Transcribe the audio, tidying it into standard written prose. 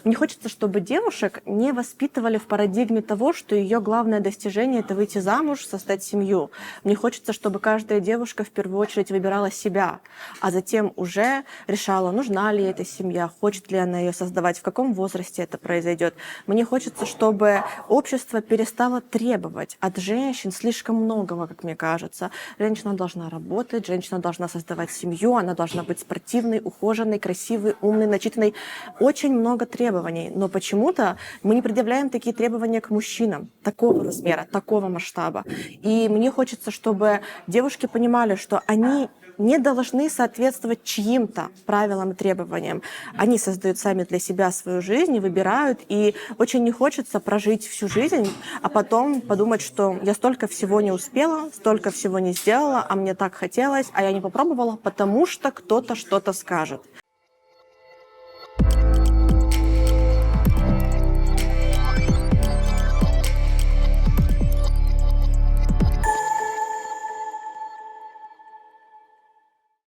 Мне хочется, чтобы девушек не воспитывали в парадигме того, что ее главное достижение — это выйти замуж, создать семью. Мне хочется, чтобы каждая девушка в первую очередь выбирала себя, а затем уже решала, нужна ли ей эта семья, хочет ли она ее создавать, в каком возрасте это произойдет. Мне хочется, чтобы общество перестало требовать от женщин слишком многого, как мне кажется. Женщина должна работать, женщина должна создавать семью, она должна быть спортивной, ухоженной, красивой, умной, начитанной. Очень много требований, но почему-то мы не предъявляем такие требования к мужчинам такого размера, такого масштаба. И мне хочется, чтобы девушки понимали, что они не должны соответствовать чьим-то правилам и требованиям. Они создают сами для себя свою жизнь и выбирают. И очень не хочется прожить всю жизнь, а потом подумать, что я столько всего не успела, столько всего не сделала, а мне так хотелось, а я не попробовала, потому что кто-то что-то скажет.